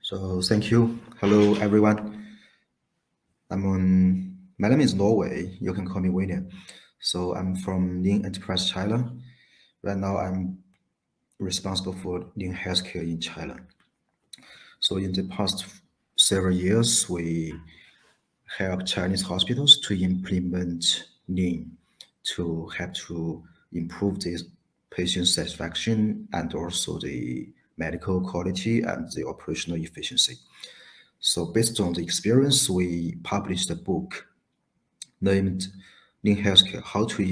So thank you. Hello, everyone. My name is Norway. You can call me William. So I'm from Ning Enterprise China. Right now, I'm responsible for Ning Healthcare in China. So in the past several years, we help Chinese hospitals to implement Ning to help to improve the patient satisfaction and also the medical quality and the operational efficiency. So based on the experience, we published a book named Lean Healthcare: How to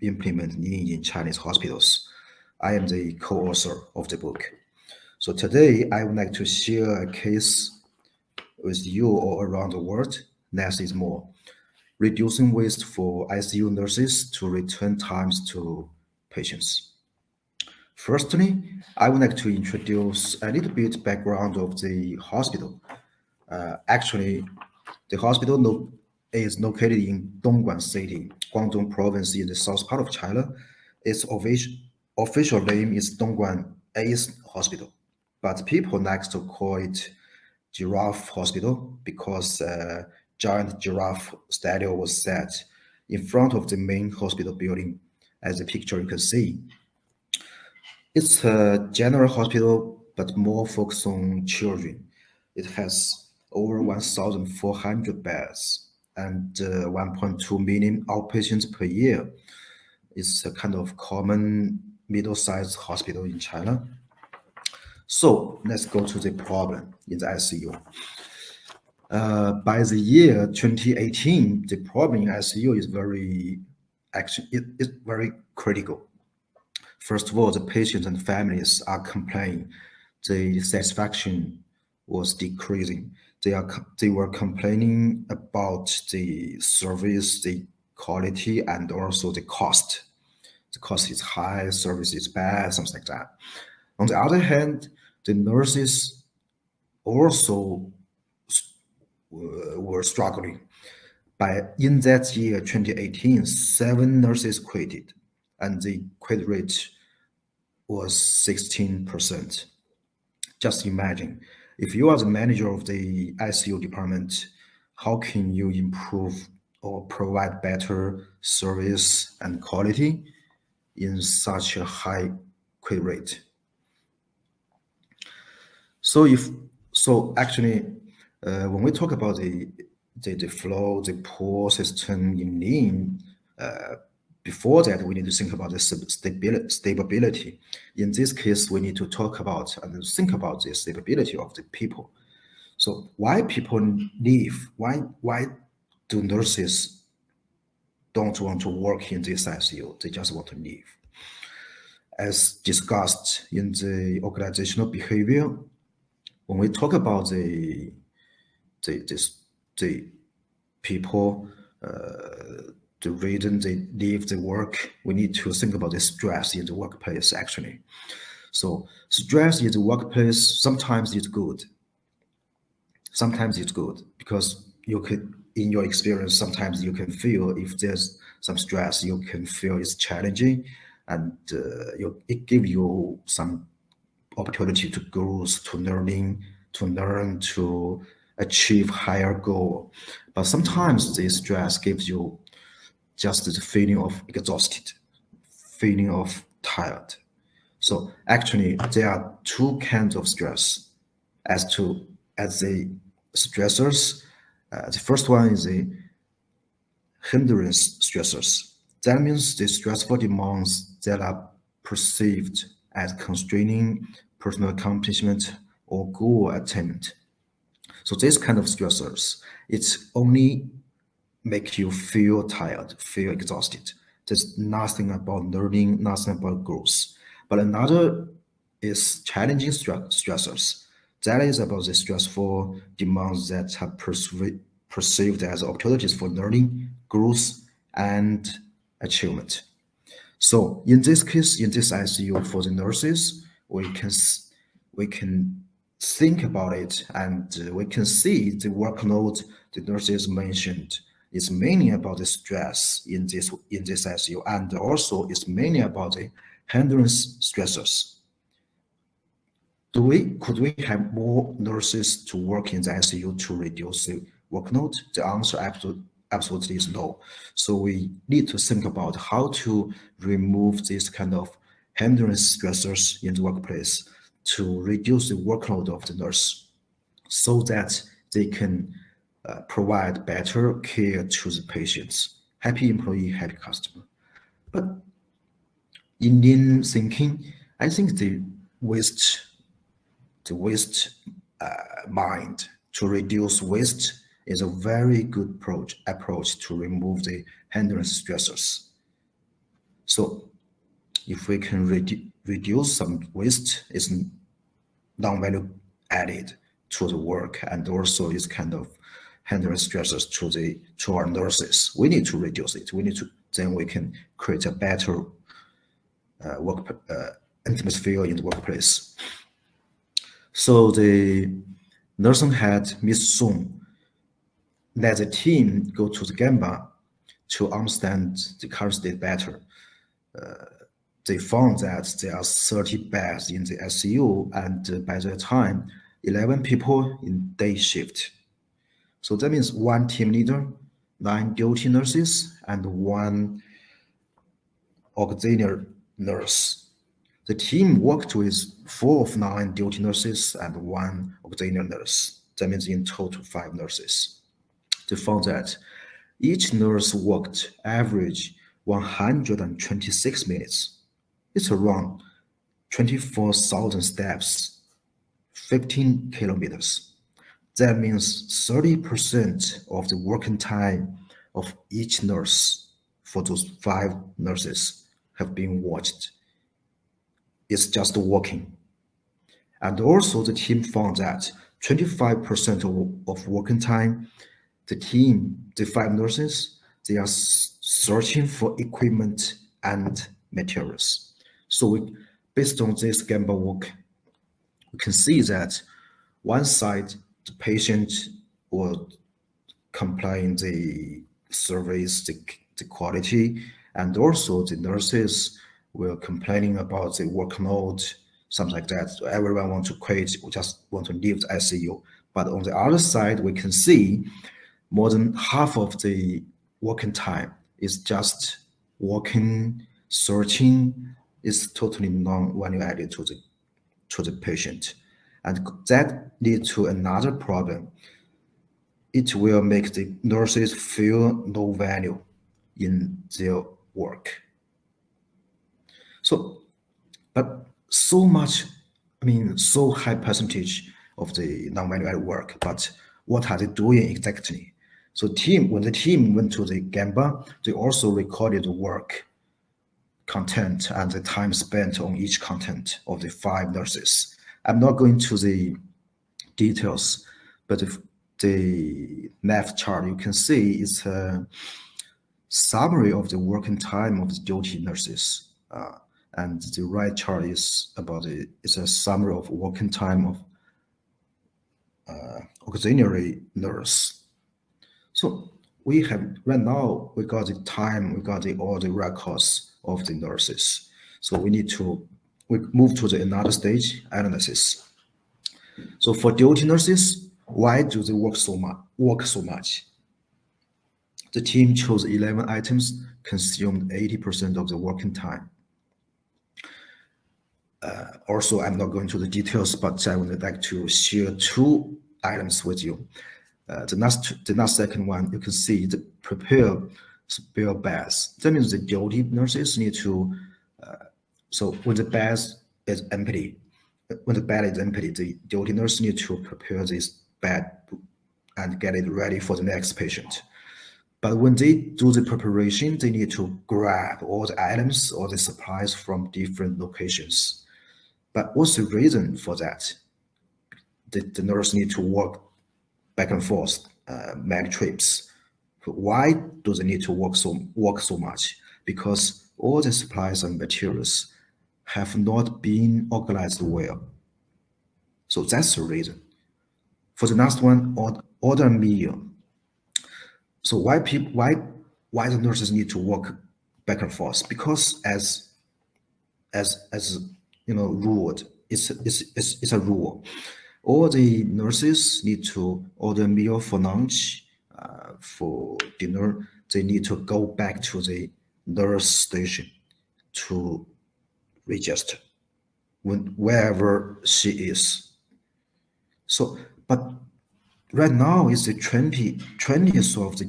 Implement Lean in Chinese Hospitals. I am the co-author of the book. So today, I would like to share a case with you all around the world. Less is more. Reducing waste for ICU nurses to return times to patients. Firstly, I would like to introduce a little bit background of the hospital. Actually, the hospital is located in Dongguan City, Guangdong Province in the south part of China. Its official name is Dongguan Ace Hospital, but people like to call it Giraffe Hospital because a giant giraffe statue was set in front of the main hospital building, as the picture you can see. It's a general hospital, but more focused on children. It has over 1,400 beds and 1.2 million outpatients per year. It's a kind of common middle-sized hospital in China. So let's go to the problem in the ICU. By the year 2018, the problem in ICU is very critical. First of all, the patients and families are complaining. The satisfaction was decreasing. They were complaining about the service, the quality, and also the cost. The cost is high, service is bad, something like that. On the other hand, the nurses also were struggling. In that year, 2018, 7 nurses quitted, and the quit rate was 16%. Just imagine, if you are the manager of the ICU department, how can you improve or provide better service and quality in such a high quit rate? Actually, when we talk about the flow, the poor system in Lean, before that, we need to think about the stability. In this case, we need to talk about and think about the stability of the people. So why people leave? Why do nurses don't want to work in this ICU? They just want to leave. As discussed in the organizational behavior, when we talk about the people, the reason they leave the work, we need to think about the stress in the workplace, actually. So stress in the workplace, sometimes it's good. Sometimes it's good because in your experience, sometimes you can feel if there's some stress, you can feel it's challenging, and it gives you some opportunity to growth, to learn, to achieve higher goal. But sometimes the stress gives you just the feeling of exhausted, feeling of tired. So actually, there are two kinds of stress as the stressors. The first one is the hindrance stressors. That means the stressful demands that are perceived as constraining personal accomplishment or goal attainment. So this kind of stressors, it's only make you feel tired, feel exhausted. There's nothing about learning, nothing about growth. But another is challenging stressors. That is about the stressful demands that are perceived as opportunities for learning, growth, and achievement. So in this case, in this ICU for the nurses, we can think about it, and we can see the workload the nurses mentioned is mainly about the stress in this ICU, and also it's mainly about the hindrance stressors. Could we have more nurses to work in the ICU to reduce the workload? The answer absolutely is no. So we need to think about how to remove this kind of hindrance stressors in the workplace to reduce the workload of the nurse so that they can provide better care to the patients. Happy employee, happy customer. But in lean thinking, I think the waste mind to reduce waste is a very good approach to remove the hindrance stressors. So if we can reduce some waste, it's non-value added to the work and also is kind of hindrance stressors to our nurses. We need to reduce it. Then we can create a better work atmosphere in the workplace. So the nursing head, Miss Song, led the team go to the Gamba to understand the current state better. They found that there are 30 beds in the ICU, and by that time, 11 people in day shift. So that means one team leader, 9 duty nurses, and one auxiliary nurse. The team worked with 4 of 9 duty nurses and 1 auxiliary nurse. That means in total 5 nurses. They found that each nurse worked average 126 minutes. It's around 24,000 steps, 15 kilometers. That means 30% of the working time of each nurse for those 5 nurses have been watched. It's just walking. And also the team found that 25% of working time, the 5 nurses, they are searching for equipment and materials. So based on this Gemba work, we can see that one side, the patient will complying the surveys, the quality, and also the nurses were complaining about the workload, something like that. So everyone want to quit, or just want to leave the ICU. But on the other side, we can see more than half of the working time is just walking, searching, is totally non-value added to the patient. And that leads to another problem. It will make the nurses feel no value in their work. So, but so much, so high percentage of the non-value added work, but what are they doing exactly? So when the team went to the Gamba, they also recorded the work content and the time spent on each content of the 5 nurses. I'm not going to the details, but if the left chart you can see is a summary of the working time of the duty nurses. And the right chart is it's a summary of working time of auxiliary nurse. So we have right now we got the time, we got all the records of the nurses. So we move to the another stage, analysis. So for duty nurses, why do they work so much? The team chose 11 items, consumed 80% of the working time. Also, I'm not going to the details, but I would like to share 2 items with you. The last second one, you can see the prepare spare beds. That means the duty nurses need to. So when the bed is empty, the duty nurse need to prepare this bed and get it ready for the next patient. But when they do the preparation, they need to grab all the items or the supplies from different locations. But what's the reason for that? The nurse need to walk back and forth, many trips. Why do they need to walk so much? Because all the supplies and materials have not been organized well. So that's the reason. For the last one, order media. So why the nurses need to walk back and forth? Because as ruled it's a rule. All the nurses need to order meal for lunch, for dinner. They need to go back to the nurse station to register wherever she is. So, but right now is the 20th of the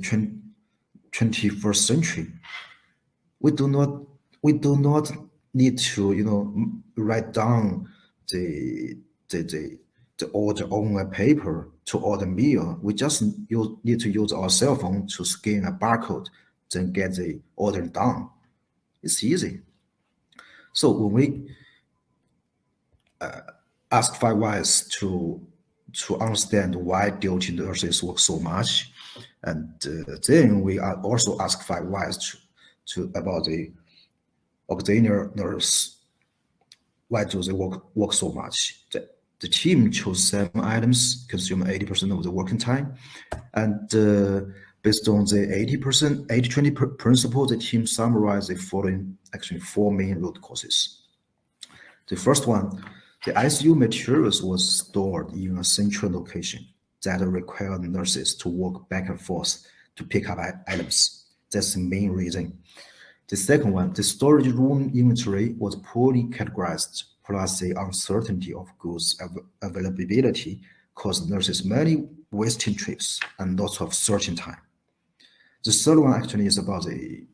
21st century. We do not we do not need to write down the the the, the order on a paper to order meal. We just need to use our cell phone to scan a barcode, then get the order done. It's easy. So when we ask five whys to understand why duty nurses work so much, and then we are also ask five whys to about the auxiliary nurse. Why do they work so much? The team chose 7 items, consume 80% of the working time, and based on the 80%, 80-20 principle, the team summarized the following actually 4 main root causes. The first one, the ICU materials was stored in a central location that required nurses to walk back and forth to pick up items. That's the main reason. The second one, the storage room inventory was poorly categorized, plus the uncertainty of goods availability caused nurses many wasting trips and lots of searching time. The third one actually is about the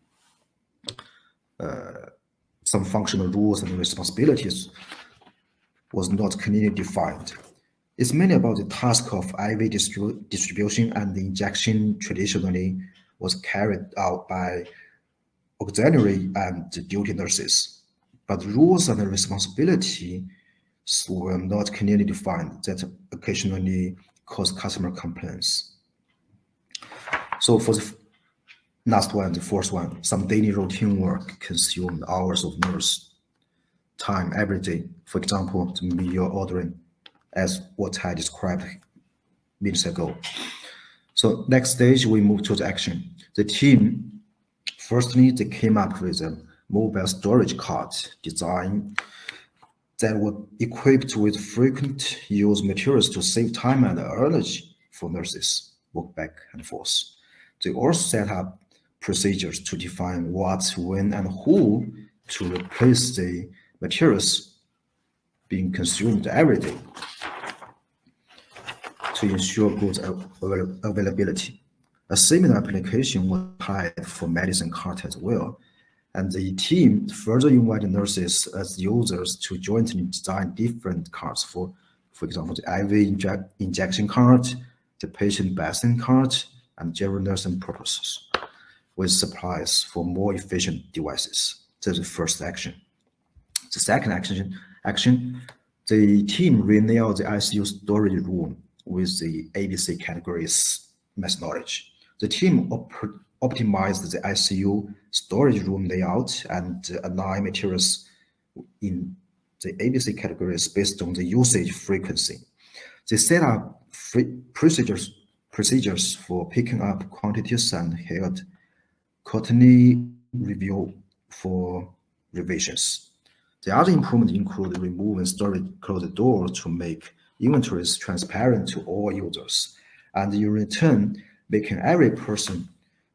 some functional rules and responsibilities was not clearly defined. It's mainly about the task of IV distribution, and the injection traditionally was carried out by auxiliary and duty nurses. But rules and responsibilities were not clearly defined that occasionally caused customer complaints. So for the last one, the fourth one, some daily routine work consumed hours of nurse time every day. For example, the meal ordering, as what I described minutes ago. So next stage, we move to the action. The team, firstly, they came up with a mobile storage cart design that were equipped with frequent use materials to save time and energy for nurses, walk back and forth. They also set up procedures to define what, when, and who to replace the materials being consumed every day to ensure good availability. A similar application was applied for medicine cart as well, and the team further invited nurses as users to jointly design different carts for example, the IV injection cart, the patient bathing cart, and general nursing purposes, with supplies for more efficient devices. That's the first action. The second action, the team renailed the ICU storage room with the ABC categories methodology. The team optimized the ICU storage room layout and aligned materials in the ABC categories based on the usage frequency. They set up procedures for picking up quantities and held quarterly review for revisions. The other improvements include removing storage closed doors to make inventories transparent to all users, and in return, making every person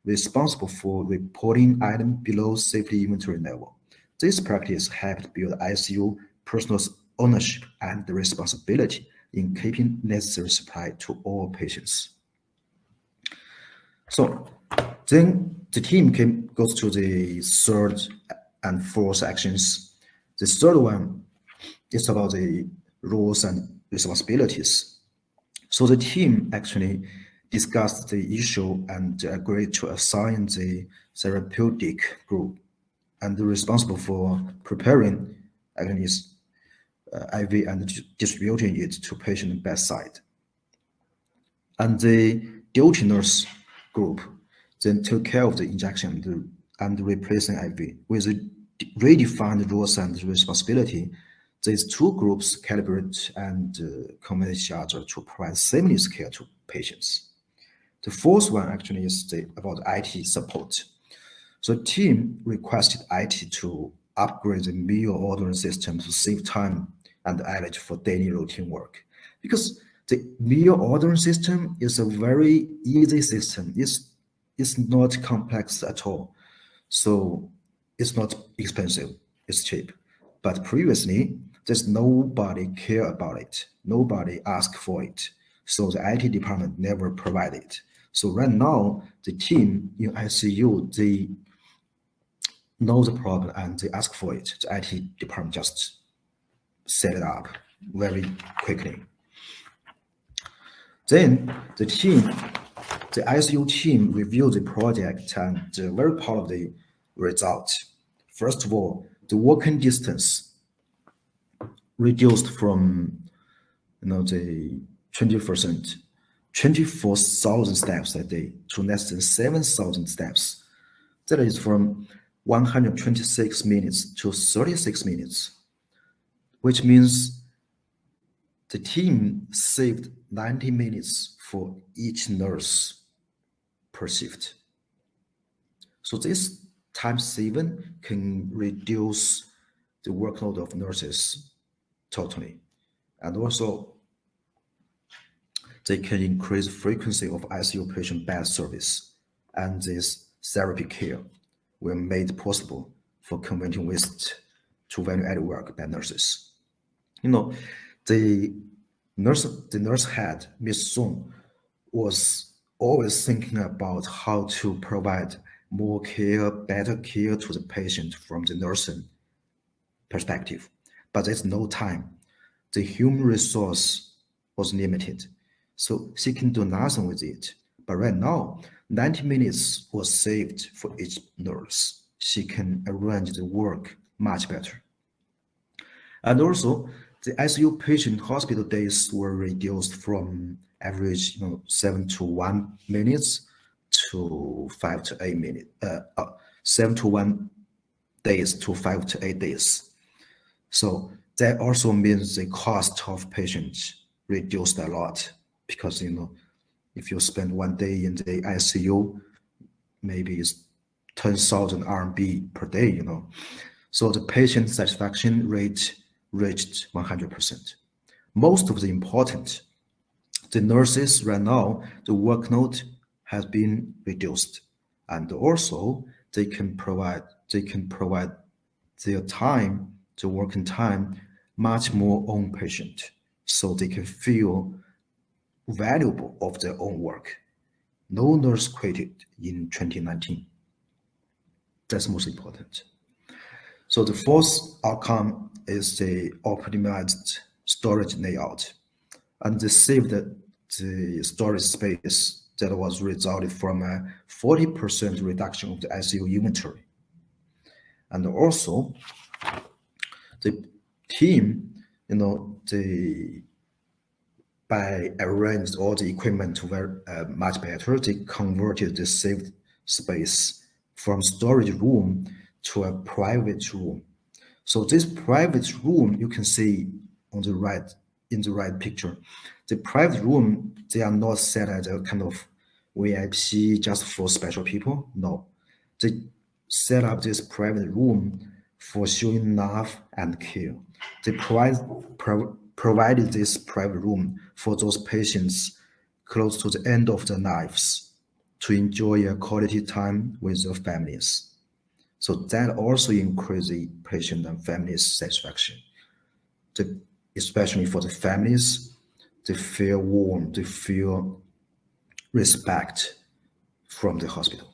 responsible for reporting items below safety inventory level. This practice helped build ICU personal ownership and responsibility in keeping necessary supply to all patients. So then the team goes to the third and fourth actions. The third one is about the roles and responsibilities. So the team actually discussed the issue and agreed to assign the therapeutic group and responsible for preparing agonists, IV and distributing it to patient bedside. And the duty nurse group then took care of the injection and replacing IV. With the redefined roles and responsibility, these two groups calibrate and convince each other to provide seamless care to patients. The fourth one actually is about IT support. So the team requested IT to upgrade the meal ordering system to save time and allergy for daily routine work. Because the meal ordering system is a very easy system. It's not complex at all. So it's not expensive, it's cheap. But previously, there's nobody care about it. Nobody asked for it. So the IT department never provided it. So right now, the team in ICU, they know the problem and they ask for it. The IT department just set it up very quickly. Then the ICU team reviewed the project and very proud of the result. First of all, the walking distance reduced from the 20%, 24,000 steps a day to less than 7,000 steps. That is from 126 minutes to 36 minutes, which means the team saved 90 minutes for each nurse per shift. So this time saving can reduce the workload of nurses totally. And also, they can increase frequency of ICU patient bed service, and this therapy care were made possible for converting waste to value-added work by nurses. The nurse head, Miss Song, was always thinking about how to provide more care, better care to the patient from the nursing perspective. But there's no time. The human resource was limited, so she can do nothing with it. But right now, 90 minutes was saved for each nurse. She can arrange the work much better. And also, the ICU patient hospital days were reduced from average 7 to 1 minutes to 5 to 8 minutes, 7 to 1 days to 5 to 8 days. So that also means the cost of patients reduced a lot because if you spend 1 day in the ICU, maybe it's 10,000 RMB per day. So the patient satisfaction rate reached 100%. Most of the important, the nurses right now, the workload has been reduced, and also they can provide their time, the working time, much more on patient, so they can feel valuable of their own work. No nurse quitted in 2019. That's most important. So the fourth outcome is the optimized storage layout, and they saved the storage space that was resulted from a 40% reduction of the ICU inventory. And also, the team, by arranged all the equipment to very much better, they converted the saved space from storage room to a private room. So this private room, you can see on the right, in the right picture. The private room, they are not set as a kind of VIP just for special people. No, they set up this private room for showing love and care. They provided this private room for those patients close to the end of their lives to enjoy a quality time with their families. So that also increases the patient and family's satisfaction. Especially for the families, they feel warm, they feel respect from the hospital.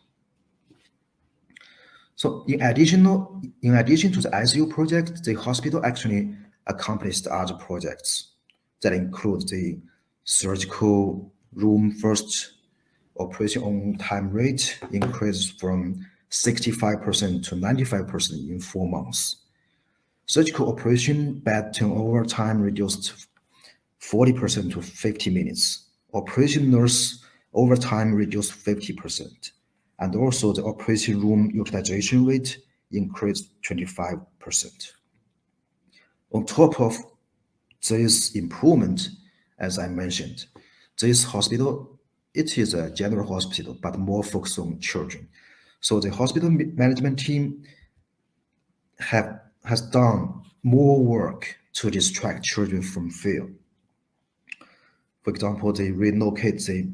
So in addition to the ICU project, the hospital actually accomplished other projects that include the surgical room first operation on time rate increased from 65% to 95% in 4 months. Surgical operation bed turnover time reduced 40% to 50 minutes. Operation nurse overtime reduced 50%. And also the operation room utilization rate increased 25%. On top of this improvement, as I mentioned, this hospital, it is a general hospital, but more focused on children. So the hospital management team has done more work to distract children from fear. For example, they relocate the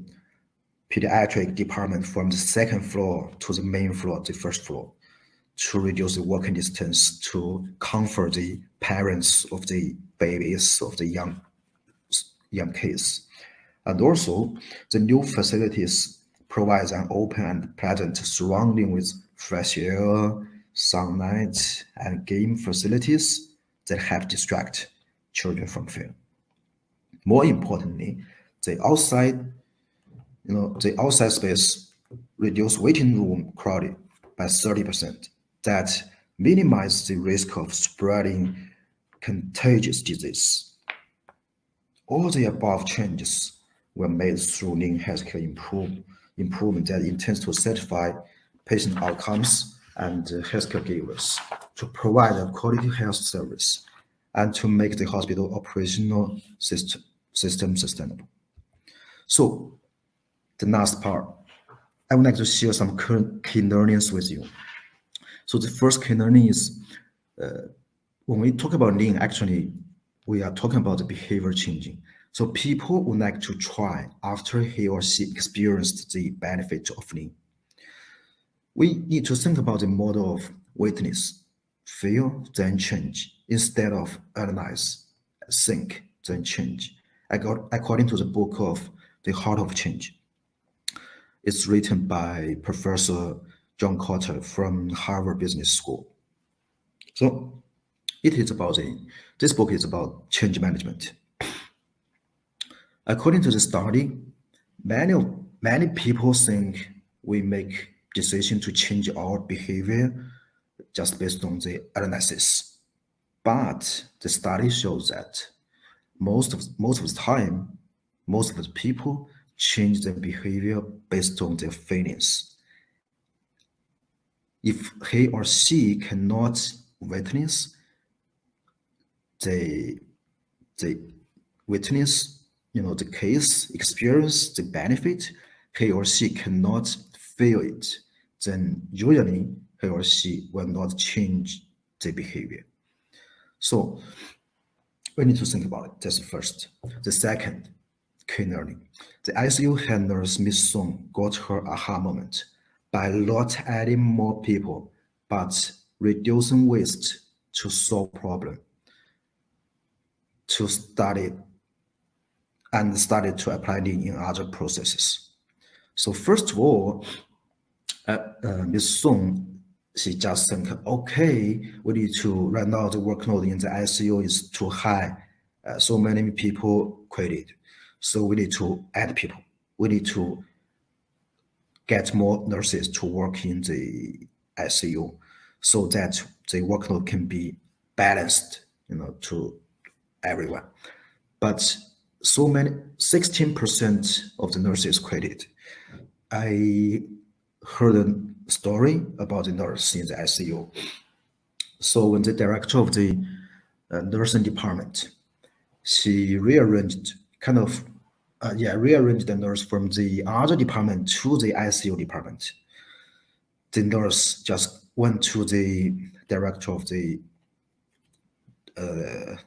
pediatric department from the second floor to the main floor, the first floor, to reduce the walking distance, to comfort the parents of the babies, of the young kids. And also, the new facilities provide an open and pleasant surrounding with fresh air, sunlight, and game facilities that help distract children from fear. More importantly, the outside, the outside space reduce waiting room crowding by 30%. That minimize the risk of spreading contagious disease. All the above changes were made through lean healthcare improvement that intends to satisfy patient outcomes and healthcare givers to provide a quality health service and to make the hospital operational system sustainable. So the last part, I would like to share some current key learnings with you. So the first key learning is when we talk about lean, actually, we are talking about the behavior changing. So people would like to try after he or she experienced the benefit of lean. We need to think about the model of witness, feel, then change, instead of analyze, think, then change. According to the book of The Heart of Change. It's written by Professor John Cotter from Harvard Business School. So this book is about change management. According to the study, many people think we make decisions to change our behavior just based on the analysis. But the study shows that most of the time, most of the people change their behavior based on their feelings. If he or she cannot witness the witness, the case, experience the benefit, he or she cannot feel it, then usually he or she will not change the behavior. So we need to think about it. That's the first. The second key learning. The ICU head nurse Miss Song got her aha moment by not adding more people, but reducing waste to solve problem, to study and started to apply it in other processes. So first of all, Ms. Song, she just think, okay, we need to, right now the workload in the ICU is too high. So many people quitted. So we need to add people. We need to get more nurses to work in the ICU so that the workload can be balanced, to everyone. But so many, 16% of the nurses quitted. I heard a story about a nurse in the ICU. So when the director of the nursing department, she rearranged the nurse from the other department to the ICU department. The nurse just went to the director of the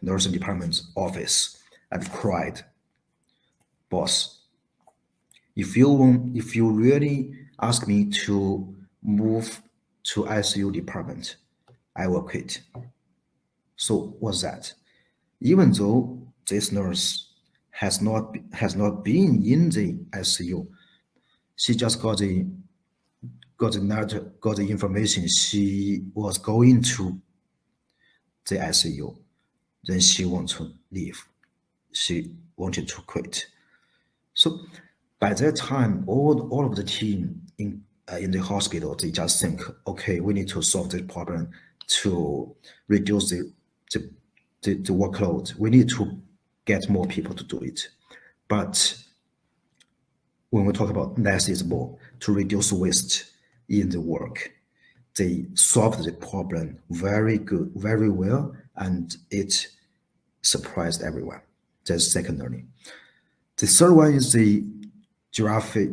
nursing department's office and cried, "Boss, if you really ask me to move to ICU department, I will quit." So what's that? Even though this nurse has not been in the ICU, she just got the information she was going to the ICU. Then she wanted to leave. She wanted to quit. So by that time, all of the team in the hospital, they just think, okay, we need to solve this problem to reduce the workload. We need to get more people to do it. But when we talk about less is more, to reduce waste in the work, they solved the problem very well, and it surprised everyone. That's second learning. The third one is the Giraffe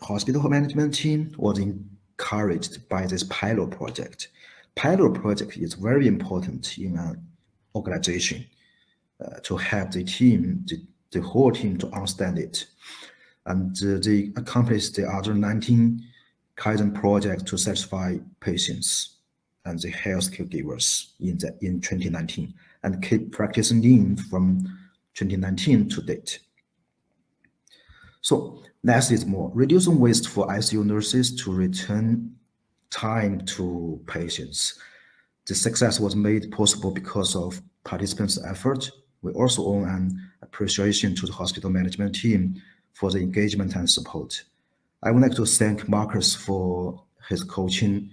hospital management team was encouraged by this pilot project. Pilot project is very important in an organization. to help the team, the whole team to understand it. And they accomplished the other 19 Kaizen projects to satisfy patients and the health caregivers in 2019 and keep practicing Lean from 2019 to date. So less is more, reducing waste for ICU nurses to return time to patients. The success was made possible because of participants' effort. We also owe an appreciation to the hospital management team for the engagement and support. I would like to thank Marcus for his coaching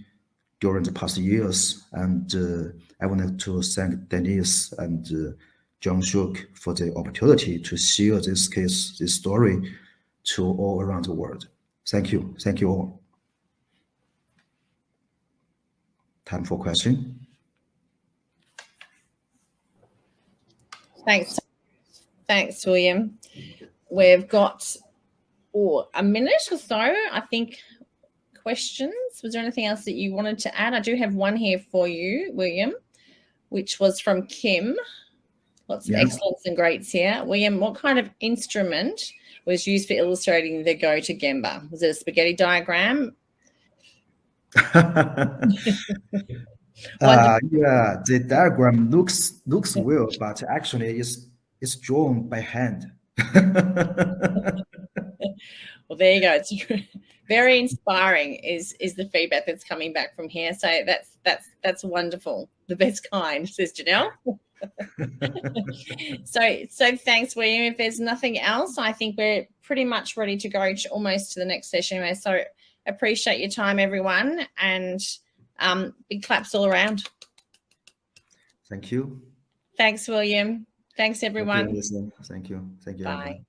during the past years, and I would like to thank Denise and John Shook for the opportunity to share this case, this story, to all around the world. Thank you. Thank you all. Time for question. Thanks, William. We've got a minute or so, I think. Questions? Was there anything else that you wanted to add? I do have one here for you, William, which was from Kim. Lots of excellence and greats here. William, what kind of instrument was used for illustrating the go to Gemba? Was it a spaghetti diagram? Yeah, the diagram looks well, but actually it's drawn by hand. Well, there you go. It's very inspiring is the feedback that's coming back from here. So that's wonderful. The best kind, says Janelle. So thanks, William. If there's nothing else, I think we're pretty much ready to go almost to the next session. So appreciate your time, everyone, and big claps all around. Thank you. Thanks, William. Thanks, everyone. Thank you. Thank you. Bye.